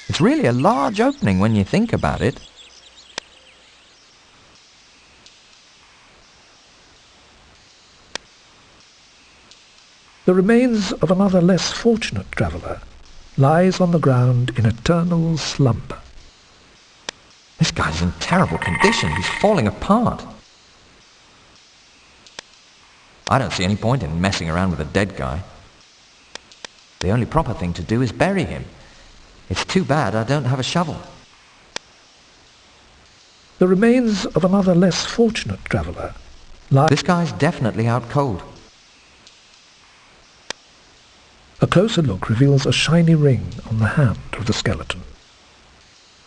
It's really a large opening when you think about it. The remains of another less fortunate traveller lies on the ground in eternal slumber. This guy's in terrible condition. He's falling apart. I don't see any point in messing around with a dead guy. The only proper thing to do is bury him. It's too bad I don't have a shovel. The remains of another less fortunate traveller lie... This guy's definitely out cold. A closer look reveals a shiny ring on the hand of the skeleton.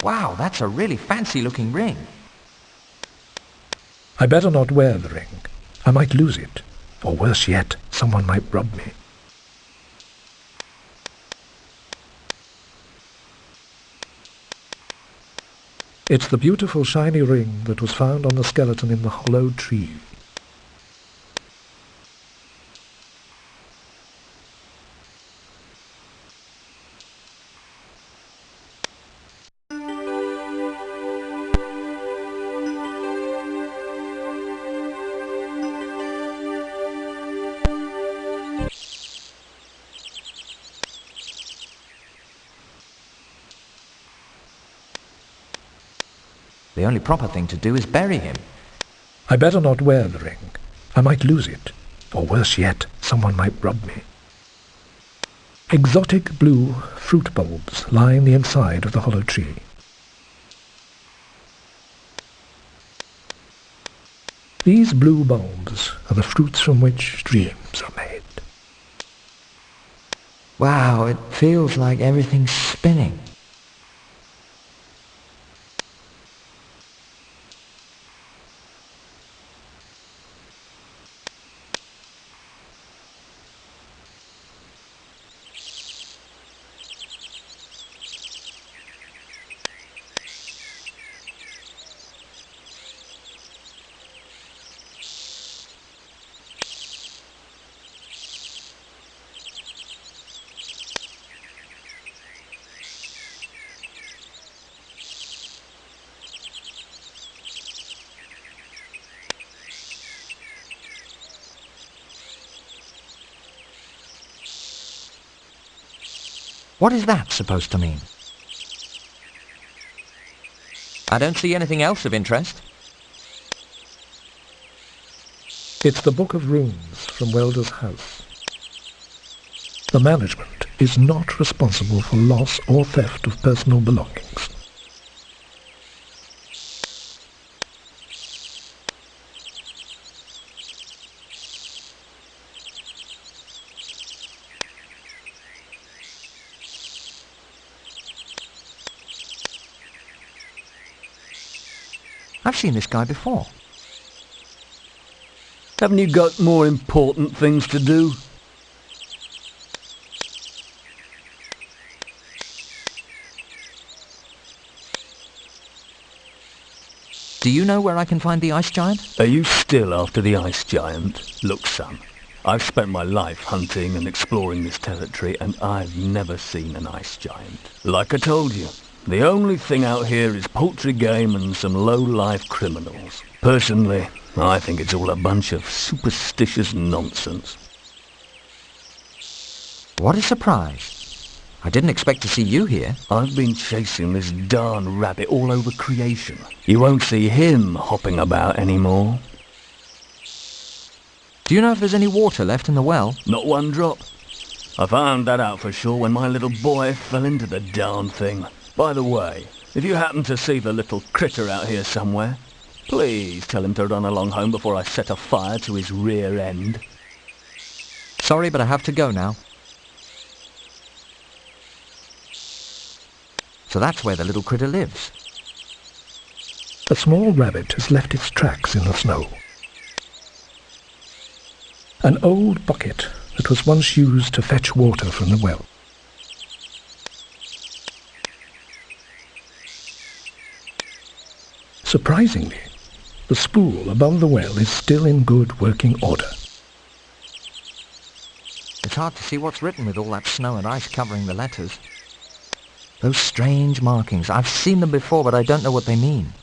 Wow, that's a really fancy-looking ring. I better not wear the ring. I might lose it. Or worse yet, someone might rob me. It's the beautiful shiny ring that was found on the skeleton in the hollow tree. The only proper thing to do is bury him. I better not wear the ring. I might lose it. Or worse yet, someone might rob me. Exotic blue fruit bulbs line the inside of the hollow tree. These blue bulbs are the fruits from which dreams are made. Wow, it feels like everything's spinning. What is that supposed to mean? I don't see anything else of interest. It's the Book of Runes from Welder's house. The management is not responsible for loss or theft of personal belongings. I've seen this guy before. Haven't you got more important things to do? Do you know where I can find the ice giant? Are you still after the ice giant? Look, son, I've spent my life hunting and exploring this territory, and I've never seen an ice giant. Like I told you, the only thing out here is poultry game and some low-life criminals. Personally, I think it's all a bunch of superstitious nonsense. What a surprise. I didn't expect to see you here. I've been chasing this darn rabbit all over creation. You won't see him hopping about anymore. Do you know if there's any water left in the well? Not one drop. I found that out for sure when my little boy fell into the darn thing. By the way, if you happen to see the little critter out here somewhere, please tell him to run along home before I set a fire to his rear end. Sorry, but I have to go now. So that's where the little critter lives. A small rabbit has left its tracks in the snow. An old bucket that was once used to fetch water from the well. Surprisingly, the spool above the well is still in good working order. It's hard to see what's written with all that snow and ice covering the letters. Those strange markings. I've seen them before, but I don't know what they mean.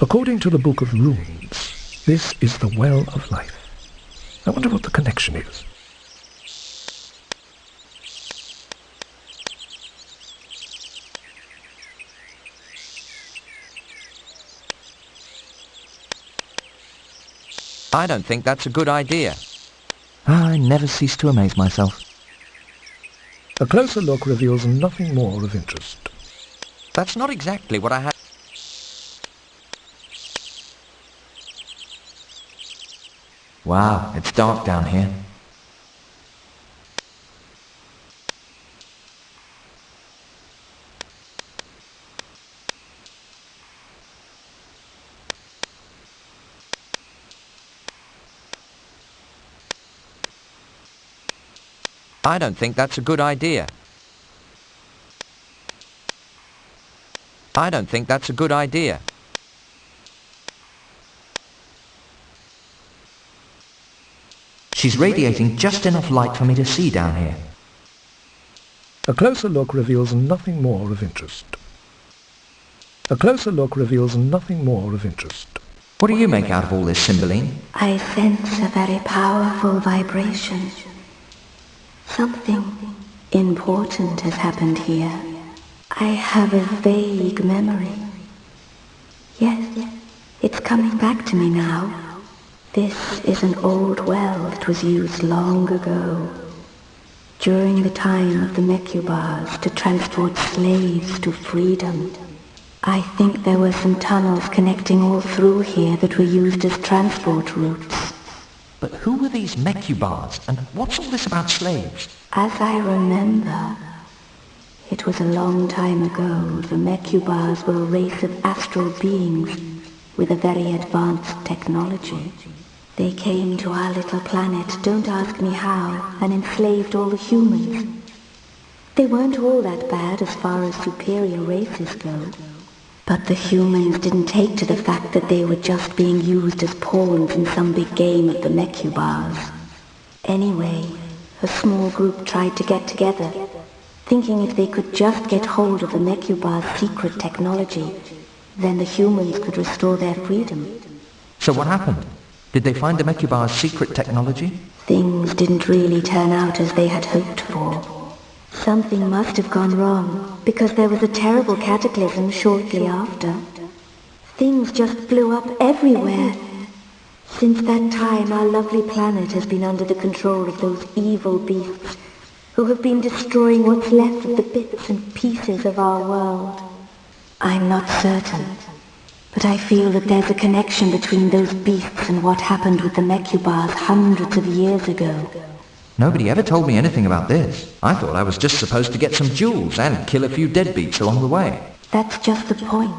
According to the Book of Runes, this is the Well of Life. I wonder what the connection is. I don't think that's a good idea. I never cease to amaze myself. A closer look reveals nothing more of interest. That's not exactly what I had. Wow, it's dark down here. I don't think that's a good idea. I don't think that's a good idea. She's radiating just enough light for me to see down here. A closer look reveals nothing more of interest. A closer look reveals nothing more of interest. What do you make out of all this, Cymbeline? I sense a very powerful vibration. Something important has happened here. I have a vague memory. Yes, it's coming back to me now. This is an old well that was used long ago, during the time of the Mecubars, to transport slaves to freedom. I think there were some tunnels connecting all through here that were used as transport routes. But who were these Mecubars, and what's all this about slaves? As I remember, it was a long time ago. The Mecubars were a race of astral beings with a very advanced technology. They came to our little planet, don't ask me how, and enslaved all the humans. They weren't all that bad as far as superior races go. But the humans didn't take to the fact that they were just being used as pawns in some big game of the Mecubars. Anyway, a small group tried to get together, thinking if they could just get hold of the Mecubars' secret technology, then the humans could restore their freedom. So what happened? Did they find the Mecubars' secret technology? Things didn't really turn out as they had hoped for. Something must have gone wrong, because there was a terrible cataclysm shortly after. Things just blew up everywhere. Since that time, our lovely planet has been under the control of those evil beasts, who have been destroying what's left of the bits and pieces of our world. I'm not certain, but I feel that there's a connection between those beasts and what happened with the Mecubars hundreds of years ago. Nobody ever told me anything about this. I thought I was just supposed to get some jewels and kill a few deadbeats along the way. That's just the point.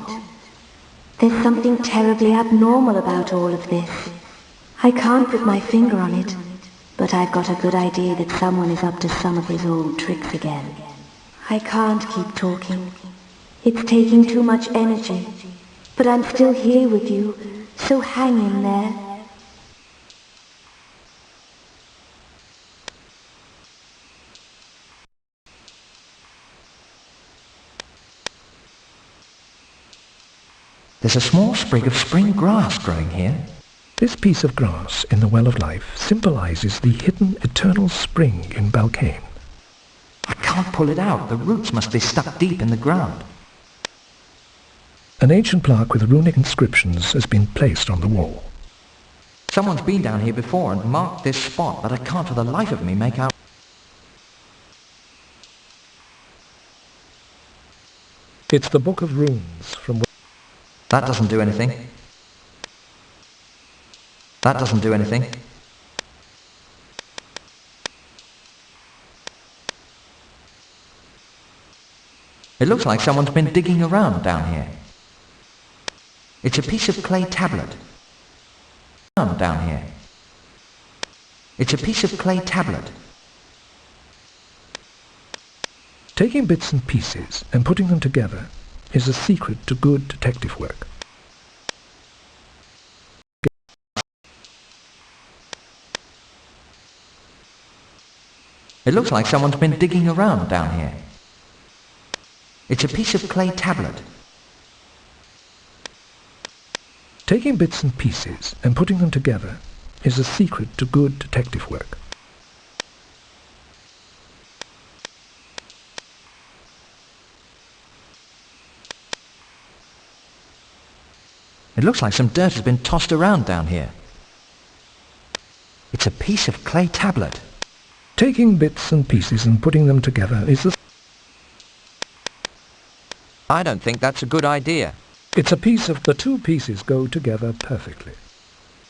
There's something terribly abnormal about all of this. I can't put my finger on it, but I've got a good idea that someone is up to some of his old tricks again. I can't keep talking. It's taking too much energy. But I'm still here with you, so hang in there. There's a small sprig of spring grass growing here. This piece of grass in the Well of Life symbolizes the hidden eternal spring in Balkane. I can't pull it out. The roots must be stuck deep in the ground. An ancient plaque with runic inscriptions has been placed on the wall. Someone's been down here before and marked this spot, but I can't for the life of me make out. It's the Book of Runes from... That doesn't do anything. That doesn't do anything. It looks like someone's been digging around down here. It's a piece of clay tablet. Down here. It's a piece of clay tablet. Taking bits and pieces and putting them together is a secret to good detective work. It looks like someone's been digging around down here. It's a piece of clay tablet. Taking bits and pieces and putting them together is the secret to good detective work. It looks like some dirt has been tossed around down here. It's a piece of clay tablet. Taking bits and pieces and putting them together is the... I don't think that's a good idea. It's a piece of... The two pieces go together perfectly.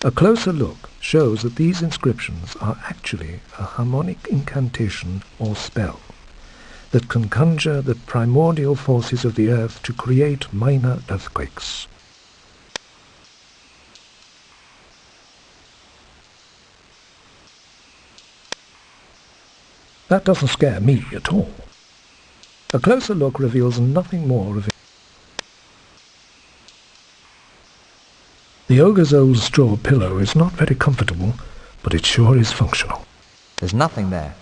A closer look shows that these inscriptions are actually a harmonic incantation or spell that can conjure the primordial forces of the earth to create minor earthquakes. That doesn't scare me at all. A closer look reveals nothing more of it. The ogre's old straw pillow is not very comfortable, but it sure is functional. There's nothing there.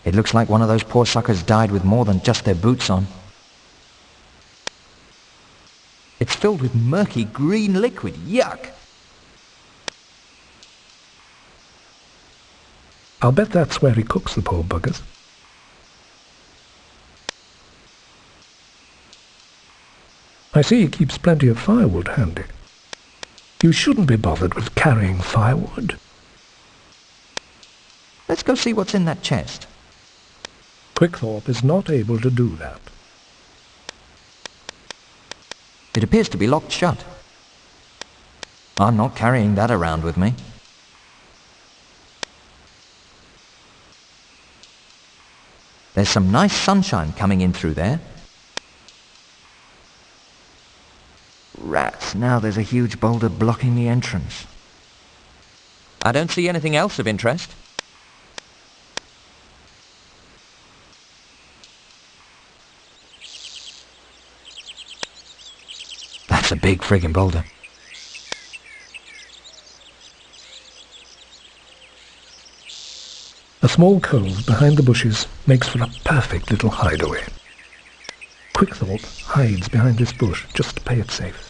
It looks like one of those poor suckers died with more than just their boots on. It's filled with murky green liquid. Yuck! I'll bet that's where he cooks the poor buggers. I see he keeps plenty of firewood handy. You shouldn't be bothered with carrying firewood. Let's go see what's in that chest. Quickthorpe is not able to do that. It appears to be locked shut. I'm not carrying that around with me. There's some nice sunshine coming in through there. Rats, now there's a huge boulder blocking the entrance. I don't see anything else of interest. That's a big friggin' boulder. A small cove behind the bushes makes for a perfect little hideaway. Quickthorpe hides behind this bush just to play it safe.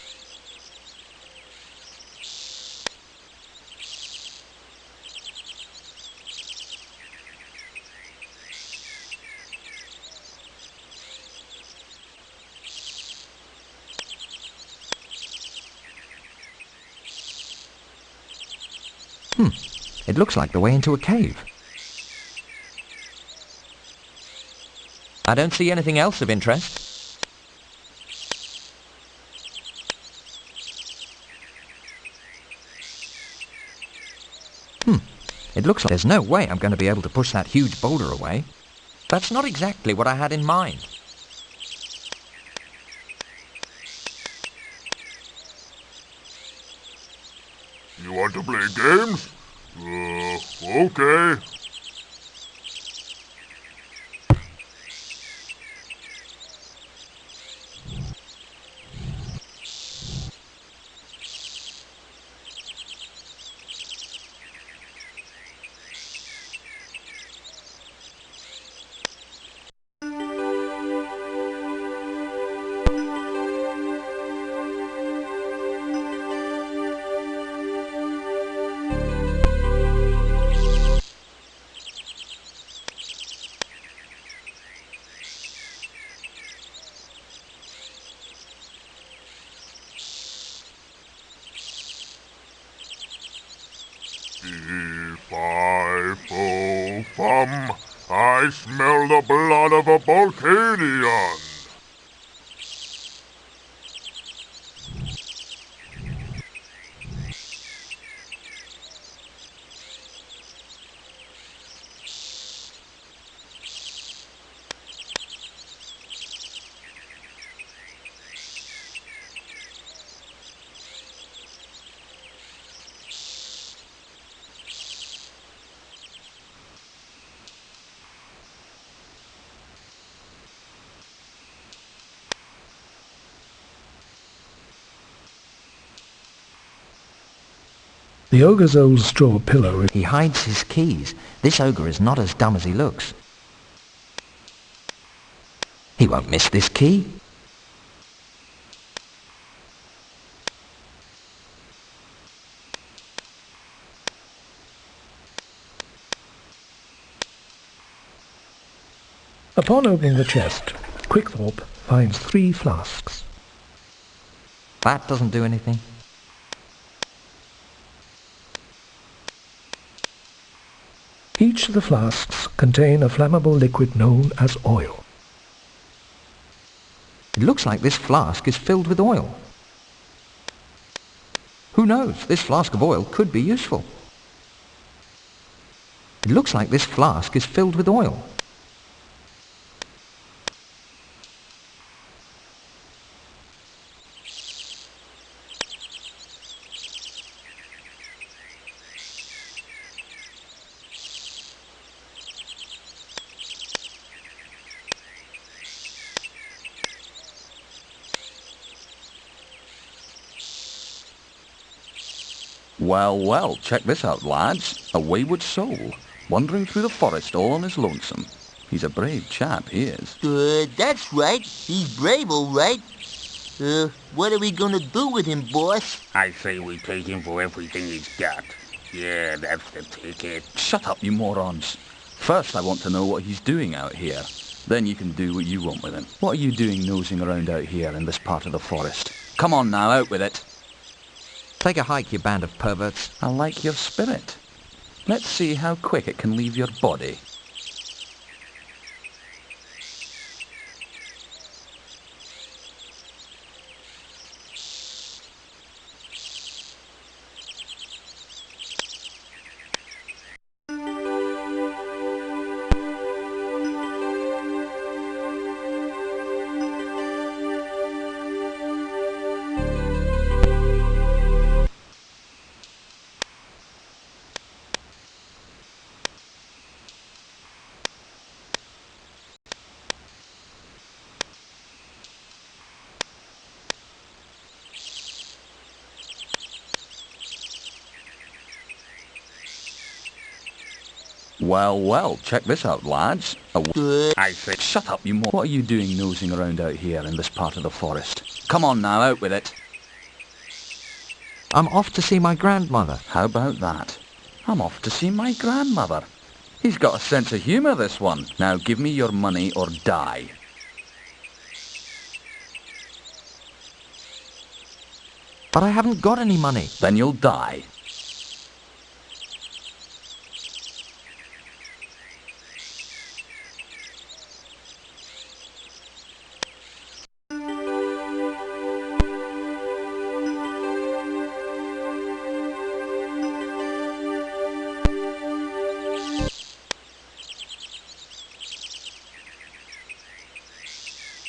It looks like the way into a cave. I don't see anything else of interest. It looks like there's no way I'm going to be able to push that huge boulder away. That's not exactly what I had in mind. You want to play games? Okay. Fee-fi-fo-fum, I smell the blood of a Volcanian. The ogre's old straw pillow is... He hides his keys. This ogre is not as dumb as he looks. He won't miss this key. Upon opening the chest, Quickthorpe finds 3 flasks. That doesn't do anything. Each of the flasks contain a flammable liquid known as oil. It looks like this flask is filled with oil. Who knows? This flask of oil could be useful. It looks like this flask is filled with oil. Well, well, check this out, lads. A wayward soul, wandering through the forest all on his lonesome. He's a brave chap, he is. That's right. He's brave, all right. What are we gonna do with him, boss? I say we take him for everything he's got. Yeah, that's the ticket. Shut up, you morons. First, I want to know what he's doing out here. Then you can do what you want with him. What are you doing nosing around out here in this part of the forest? Come on now, out with it. Take a hike, you band of perverts. I like your spirit. Let's see how quick it can leave your body. Well, well, check this out, lads. I say, Shut up, you more. What are you doing nosing around out here in this part of the forest? Come on now, out with it. I'm off to see my grandmother. How about that? I'm off to see my grandmother. He's got a sense of humour, this one. Now give me your money or die. But I haven't got any money. Then you'll die.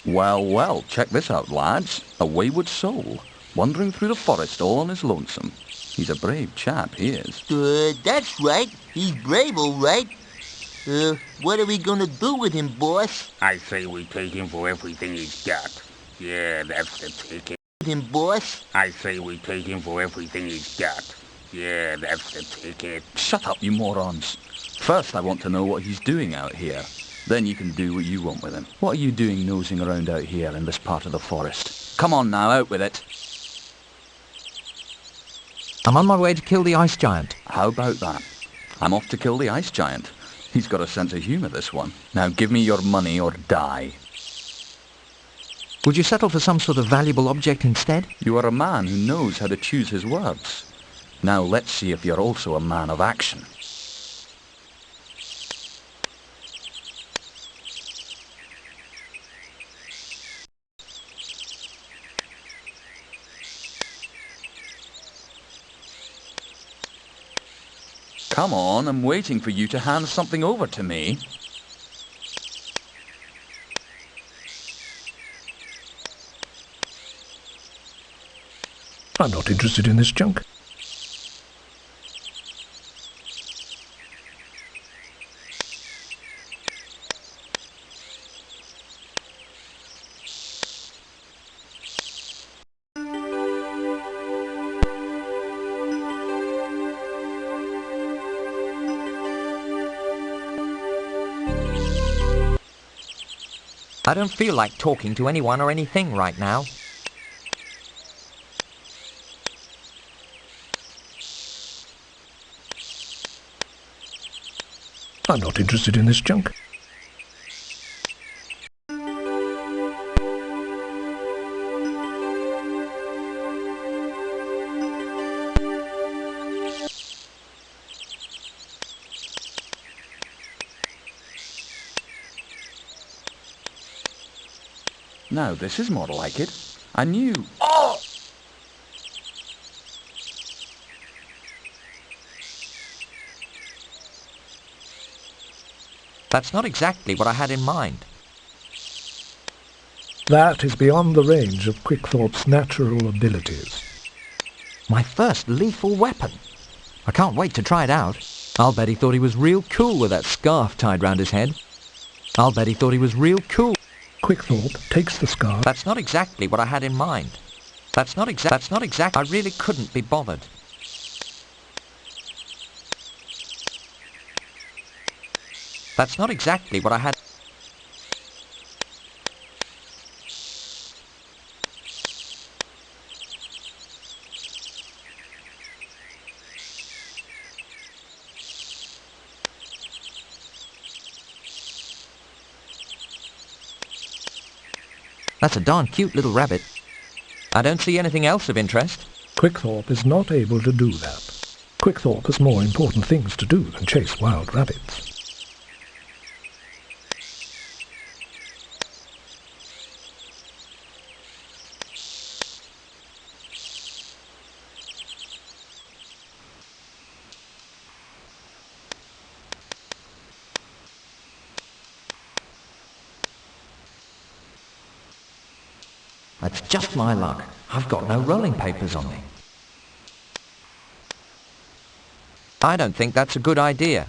Well, well, check this out, lads. A wayward soul, wandering through the forest all on his lonesome. He's a brave chap, he is. That's right. He's brave, all right. What are we gonna do with him, boss? I say we take him for everything he's got. Yeah, that's the ticket. With him, boss? I say we take him for everything he's got. Yeah, that's the ticket. Shut up, you morons. First, I want to know what he's doing out here. Then you can do what you want with him. What are you doing nosing around out here in this part of the forest? Come on now, out with it. I'm on my way to kill the ice giant. How about that? I'm off to kill the ice giant. He's got a sense of humour, this one. Now give me your money or die. Would you settle for some sort of valuable object instead? You are a man who knows how to choose his words. Now let's see if you're also a man of action. Come on, I'm waiting for you to hand something over to me. I'm not interested in this junk. I don't feel like talking to anyone or anything right now. I'm not interested in this junk. Now, this is more like it. I knew... Oh! That's not exactly what I had in mind. That is beyond the range of Quickthorpe's natural abilities. My first lethal weapon. I can't wait to try it out. I'll bet he thought he was real cool with that scarf tied round his head. I'll bet he thought he was real cool. Quickthorpe takes the scarf. That's not exactly what I had in mind. That's not exact. I really couldn't be bothered. That's not exactly what I had. That's a darn cute little rabbit. I don't see anything else of interest. Quickthorpe is not able to do that. Quickthorpe has more important things to do than chase wild rabbits. That's just my luck. I've got no rolling papers on me. I don't think that's a good idea.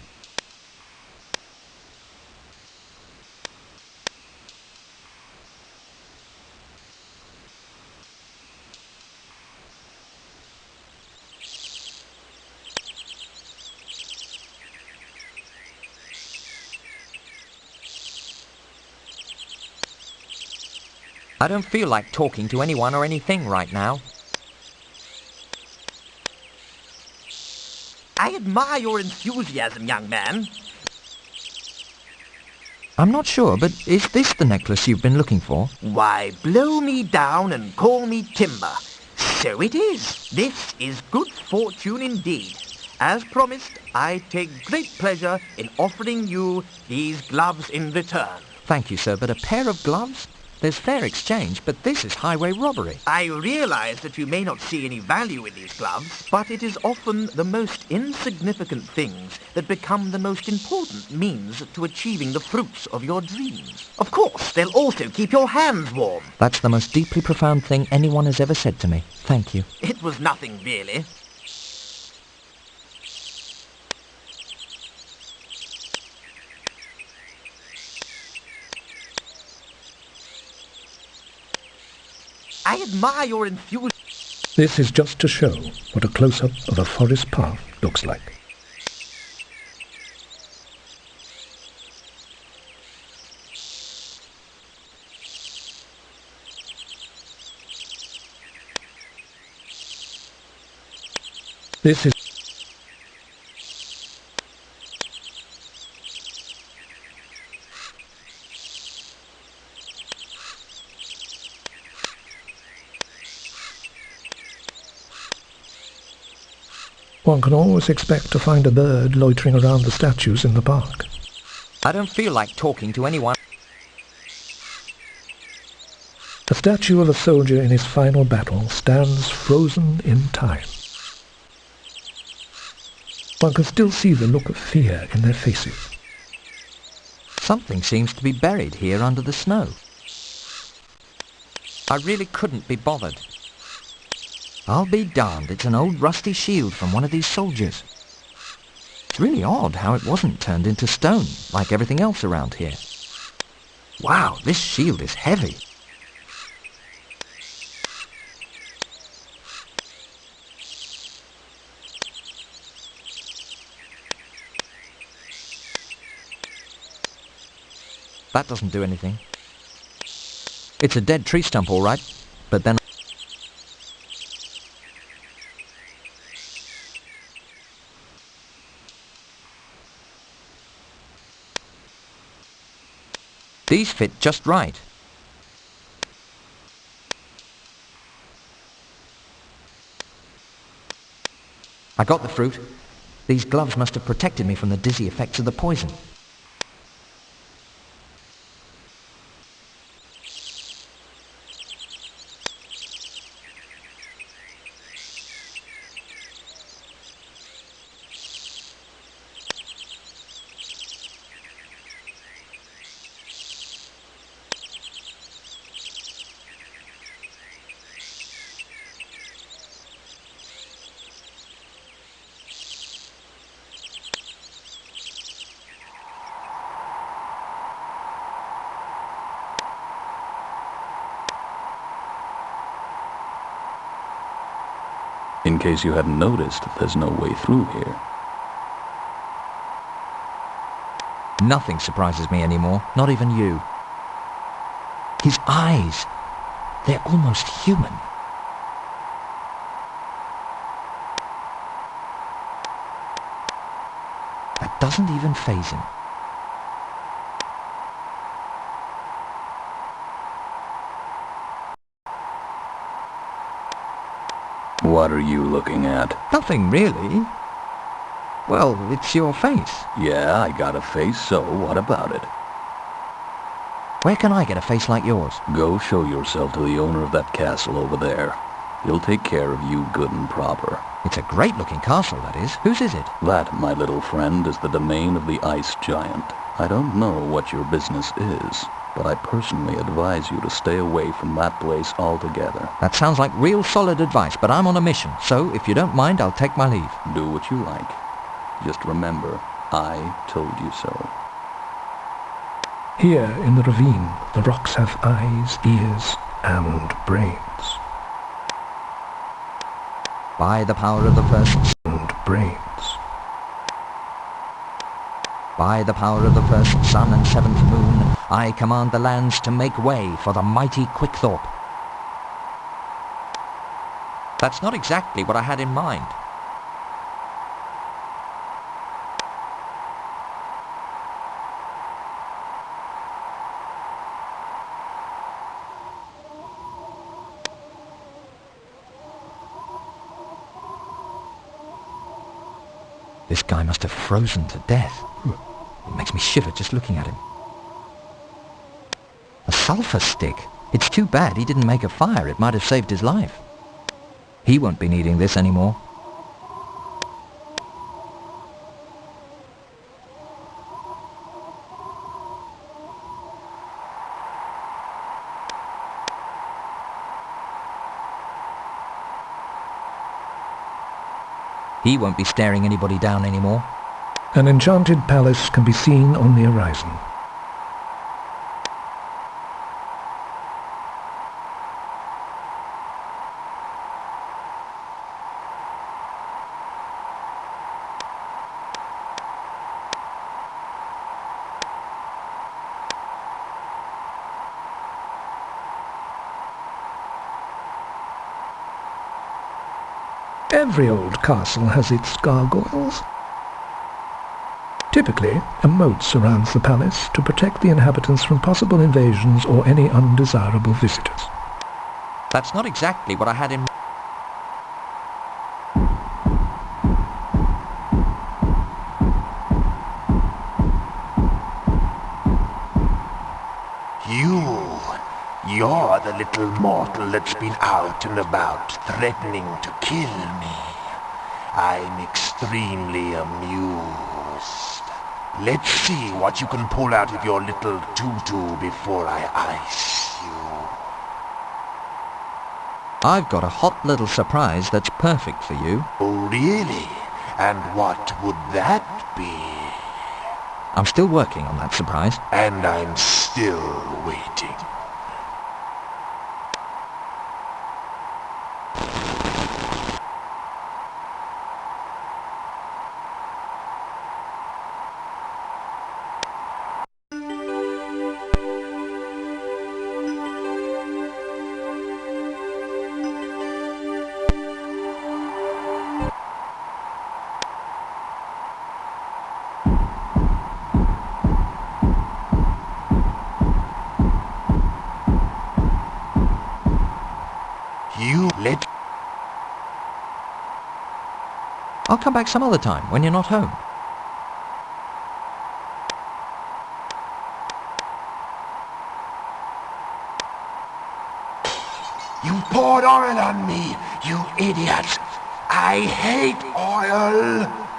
I don't feel like talking to anyone or anything right now. I admire your enthusiasm, young man. I'm not sure, but is this the necklace you've been looking for? Why, blow me down and call me timber. So it is. This is good fortune indeed. As promised, I take great pleasure in offering you these gloves in return. Thank you, sir, but a pair of gloves? There's fair exchange, but this is highway robbery. I realize that you may not see any value in these gloves, but it is often the most insignificant things that become the most important means to achieving the fruits of your dreams. Of course, they'll also keep your hands warm. That's the most deeply profound thing anyone has ever said to me. Thank you. It was nothing really. I admire your enthusiasm. This is just to show what a close-up of a forest path looks like. This is One can always expect to find a bird loitering around the statues in the park. I don't feel like talking to anyone. A statue of a soldier in his final battle stands frozen in time. One can still see the look of fear in their faces. Something seems to be buried here under the snow. I really couldn't be bothered. I'll be darned, it's an old rusty shield from one of these soldiers. It's really odd how it wasn't turned into stone, like everything else around here. Wow, this shield is heavy. That doesn't do anything. It's a dead tree stump, all right, but then... These fit just right. I got the fruit. These gloves must have protected me from the dizzy effects of the poison. In case you hadn't noticed, there's no way through here. Nothing surprises me anymore, not even you. His eyes, they're almost human. That doesn't even faze him. What are you looking at? Nothing really. Well, it's your face. Yeah, I got a face, so what about it? Where can I get a face like yours? Go show yourself to the owner of that castle over there. He'll take care of you good and proper. It's a great-looking castle, that is. Whose is it? That, my little friend, is the domain of the ice giant. I don't know what your business is, but I personally advise you to stay away from that place altogether. That sounds like real solid advice, but I'm on a mission, so if you don't mind, I'll take my leave. Do what you like. Just remember, I told you so. Here in the ravine, the rocks have eyes, ears, and brains. By the power of the first... And brains. By the power of the first sun and seventh moon, I command the lands to make way for the mighty Quickthorpe. That's not exactly what I had in mind. This guy must have frozen to death. It makes me shiver just looking at him. A sulfur stick. It's too bad he didn't make a fire. It might have saved his life. He won't be needing this anymore. He won't be staring anybody down anymore. An enchanted palace can be seen on the horizon. Every old castle has its gargoyles. Typically, a moat surrounds the palace to protect the inhabitants from possible invasions or any undesirable visitors. That's not exactly what I had in mind. You're the little mortal that's been out and about, threatening to kill me. I'm extremely amused. Let's see what you can pull out of your little tutu before I ice you. I've got a hot little surprise that's perfect for you. Oh, really? And what would that be? I'm still working on that surprise. And I'm still waiting. I'll come back some other time when you're not home. You poured oil on me, you idiots! I hate oil!